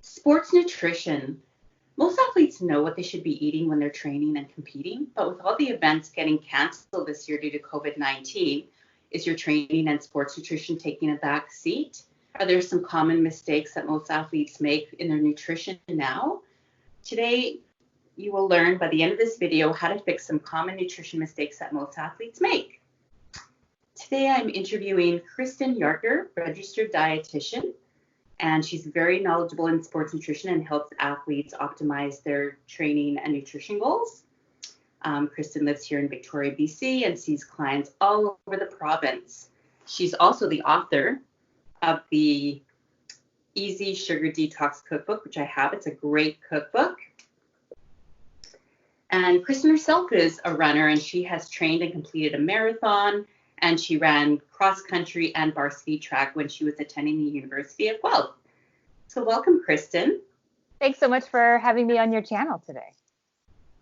Sports nutrition. Most athletes know what they should be eating when they're training and competing, but with all the events getting canceled this year due to COVID-19, is your training and sports nutrition taking a back seat? Are there some common mistakes that most athletes make in their nutrition now? Today, you will learn by the end of this video how to fix some common nutrition mistakes that most athletes make. Today, I'm interviewing Kristen Yarker, registered dietitian, and she's very knowledgeable in sports nutrition and helps athletes optimize their training and nutrition goals. Kristen lives here in Victoria, BC, and sees clients all over the province. She's also the author of the Easy Sugar Detox Cookbook, which I have. It's a great cookbook. And Kristen herself is a runner, and she has trained and completed a marathon, and she ran cross country and varsity track when she was attending the University of Guelph. So welcome, Kristen. Thanks so much for having me on your channel today.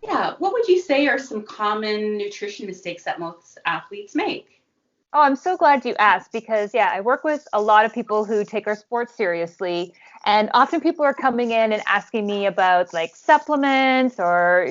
Yeah, what would you say are some common nutrition mistakes that most athletes make? Oh, I'm so glad you asked because, I work with a lot of people who take our sports seriously. And often people are coming in and asking me about like supplements or,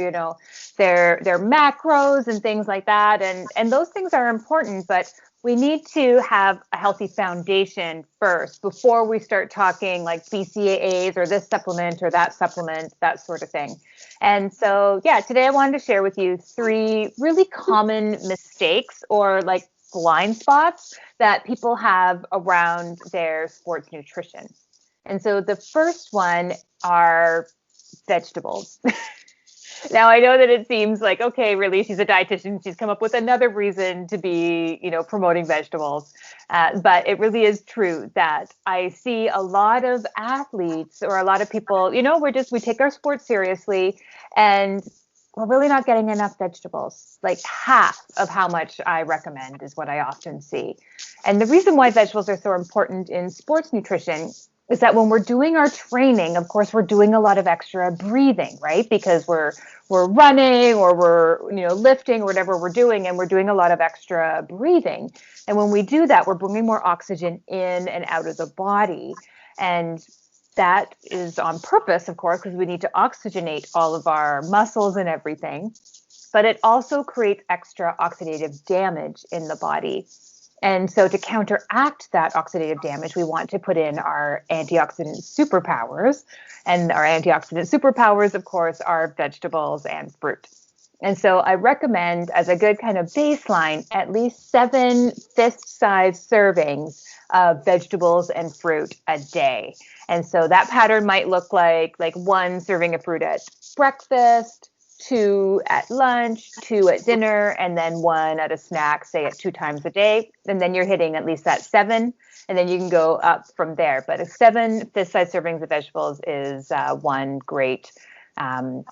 their macros and things like that. And those things are important, but we need to have a healthy foundation first before we start talking like BCAAs or this supplement or that supplement, that sort of thing. And so, today I wanted to share with you 3 really common mistakes or like blind spots that people have around their sports nutrition. And so the first one are vegetables. Now, I know that it seems like, okay, really, she's a dietitian. She's come up with another reason to be, promoting vegetables. But it really is true that I see a lot of athletes or a lot of people, we take our sports seriously and we're really not getting enough vegetables. Like half of how much I recommend is what I often see. And the reason why vegetables are so important in sports nutrition is that when we're doing our training, of course, we're doing a lot of extra breathing, right? Because we're running or we're, lifting or whatever we're doing, and we're doing a lot of extra breathing. And when we do that, we're bringing more oxygen in and out of the body. And that is on purpose, of course, because we need to oxygenate all of our muscles and everything. But it also creates extra oxidative damage in the body. And so to counteract that oxidative damage, we want to put in our antioxidant superpowers. And our antioxidant superpowers, of course, are vegetables and fruit. And so I recommend, as a good kind of baseline, at least 7 fist-sized servings of vegetables and fruit a day. And so that pattern might look like 1 serving of fruit at breakfast, 2 at lunch, 2 at dinner, and then 1 at a snack, say at 2 times a day. And then you're hitting at least that 7, and then you can go up from there. But 7 fist-sized servings of vegetables is one great kind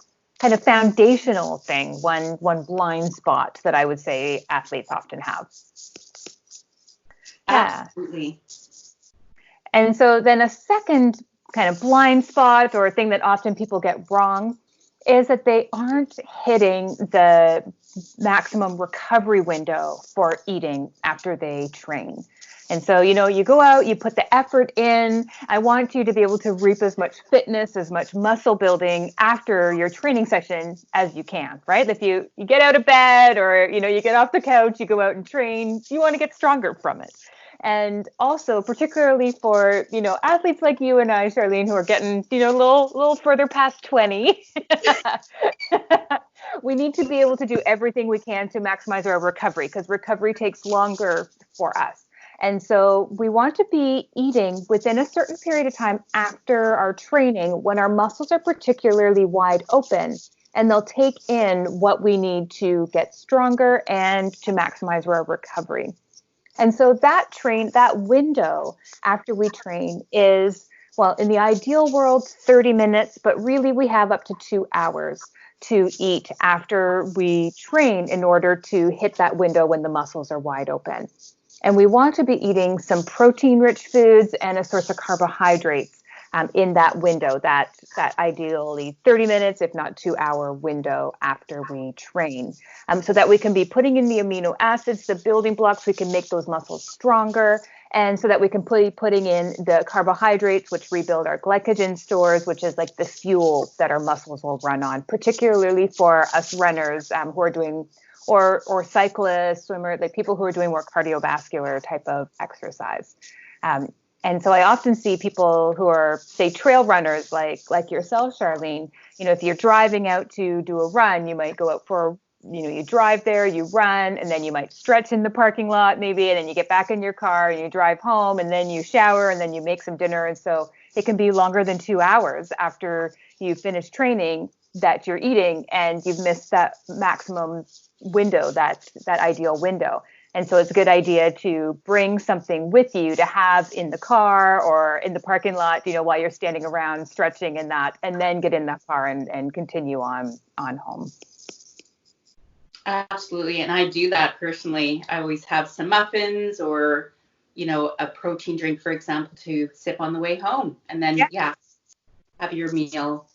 of foundational thing, one blind spot that I would say athletes often have. Absolutely. And so then a second kind of blind spot or a thing that often people get wrong is that they aren't hitting the maximum recovery window for eating after they train. And so, you go out, you put the effort in. I want you to be able to reap as much fitness, as much muscle building after your training session as you can, right? If you get out of bed or, you get off the couch, you go out and train, you want to get stronger from it. And also, particularly for, athletes like you and I, Charlene, who are getting, a little further past 20, we need to be able to do everything we can to maximize our recovery because recovery takes longer for us. And so we want to be eating within a certain period of time after our training when our muscles are particularly wide open and they'll take in what we need to get stronger and to maximize our recovery. And so that window after we train is, well, in the ideal world, 30 minutes, but really we have up to 2 hours to eat after we train in order to hit that window when the muscles are wide open. And we want to be eating some protein-rich foods and a source of carbohydrates in that window, that ideally 30 minutes, if not 2 hour window after we train, so that we can be putting in the amino acids, the building blocks, we can make those muscles stronger, And so that we can be putting in the carbohydrates, which rebuild our glycogen stores, which is like the fuel that our muscles will run on, particularly for us runners who are doing, or cyclists, swimmers, like people who are doing more cardiovascular type of exercise. And so I often see people who are, say, trail runners, like yourself, Charlene. If you're driving out to do a run, you might go out for, you drive there, you run, and then you might stretch in the parking lot maybe, and then you get back in your car and you drive home, and then you shower, and then you make some dinner. And so it can be longer than 2 hours after you finish training that you're eating, and you've missed that maximum window, that ideal window. And so it's a good idea to bring something with you to have in the car or in the parking lot, while you're standing around stretching and that, and then get in that car and continue on home. Absolutely. And I do that personally. I always have some muffins or, a protein drink, for example, to sip on the way home. And then, have your meal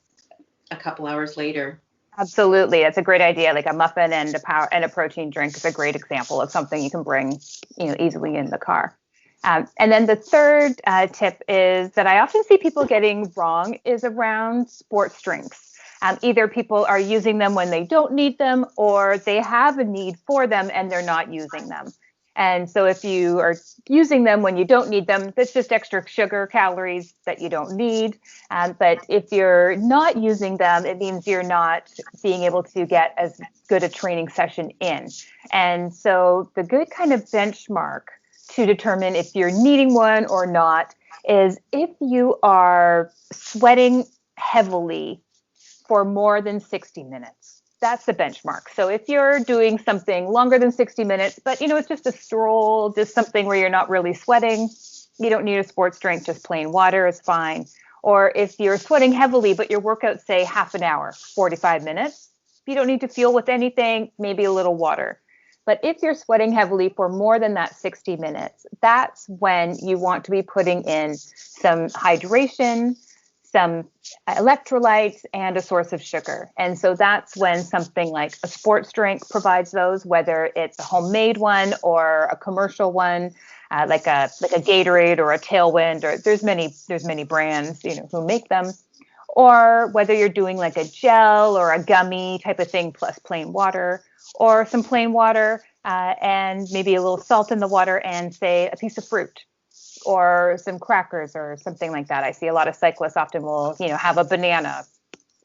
a couple hours later. Absolutely. It's a great idea. Like a muffin and a protein drink is a great example of something you can bring, easily in the car. And then the third tip is that I often see people getting wrong is around sports drinks. Either people are using them when they don't need them, or they have a need for them and they're not using them. And so if you are using them when you don't need them, that's just extra sugar calories that you don't need. But if you're not using them, it means you're not being able to get as good a training session in. And so the good kind of benchmark to determine if you're needing one or not is if you are sweating heavily for more than 60 minutes. That's the benchmark. So if you're doing something longer than 60 minutes, but it's just a stroll, just something where you're not really sweating, you don't need a sports drink, just plain water is fine. Or if you're sweating heavily, but your workout, say half an hour, 45 minutes, you don't need to fuel with anything, maybe a little water. But if you're sweating heavily for more than that 60 minutes, that's when you want to be putting in some hydration, some electrolytes, and a source of sugar. And so that's when something like a sports drink provides those, whether it's a homemade one or a commercial one, like a Gatorade or a Tailwind, or there's many brands, who make them, or whether you're doing like a gel or a gummy type of thing plus plain water, or some plain water and maybe a little salt in the water and, say, a piece of fruit or some crackers or something like that. I see a lot of cyclists often will, have a banana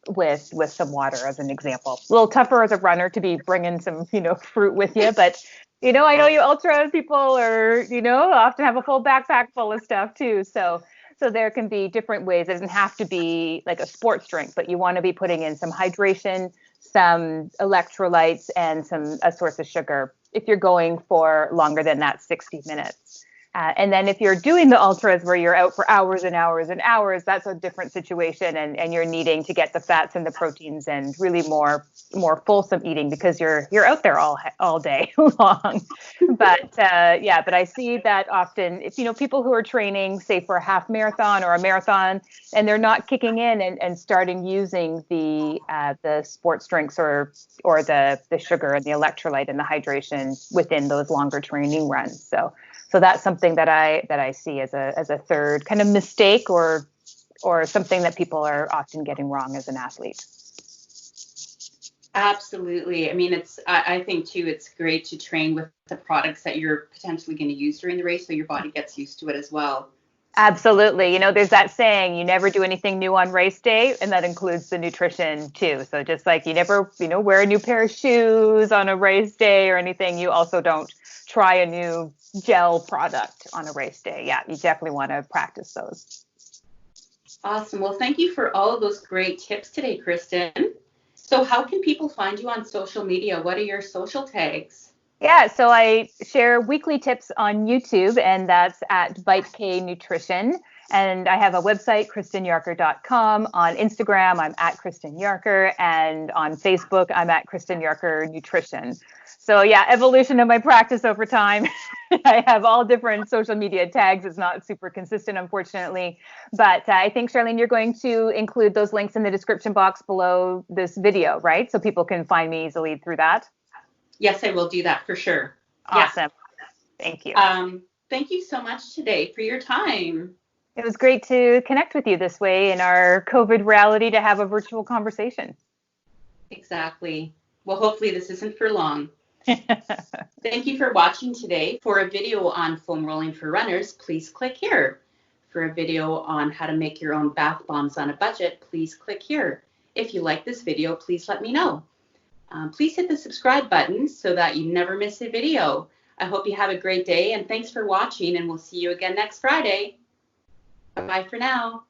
with some water as an example. A little tougher as a runner to be bringing some, fruit with you, but I know you ultra people are, often have a full backpack full of stuff too. So there can be different ways. It doesn't have to be like a sports drink, but you want to be putting in some hydration, some electrolytes, and a source of sugar if you're going for longer than that 60 minutes. And then if you're doing the ultras where you're out for hours and hours and hours, that's a different situation, and you're needing to get the fats and the proteins and really more fulsome eating because you're out there all day long. But but I see that often if people who are training, say, for a half marathon or a marathon, and they're not kicking in and starting using the sports drinks or the sugar and the electrolyte and the hydration within those longer training runs. So that's something that I see as a third kind of mistake or something that people are often getting wrong as an athlete. Absolutely. I mean, I think too, it's great to train with the products that you're potentially going to use during the race, so your body gets used to it as well. Absolutely. There's that saying, you never do anything new on race day, and that includes the nutrition too. So just like you never, wear a new pair of shoes on a race day or anything, you also don't try a new gel product on a race day. Yeah, you definitely want to practice those. Awesome. Well, thank you for all of those great tips today, Kristen. So how can people find you on social media? What are your social tags? Yeah, so I share weekly tips on YouTube, and that's at Bite K Nutrition. And I have a website, KristenYarker.com. On Instagram, I'm at Kristen Yarker. And on Facebook, I'm at Kristen Yarker Nutrition. So yeah, evolution of my practice over time. I have all different social media tags. It's not super consistent, unfortunately. But I think, Charlene, you're going to include those links in the description box below this video, right? So people can find me easily through that. Yes, I will do that for sure. Awesome. Yeah. Thank you. Thank you so much today for your time. It was great to connect with you this way in our COVID reality to have a virtual conversation. Exactly. Well, hopefully this isn't for long. Thank you for watching today. For a video on foam rolling for runners, please click here. For a video on how to make your own bath bombs on a budget, please click here. If you like this video, please let me know. Please hit the subscribe button so that you never miss a video. I hope you have a great day, and thanks for watching, and we'll see you again next Friday. Bye for now.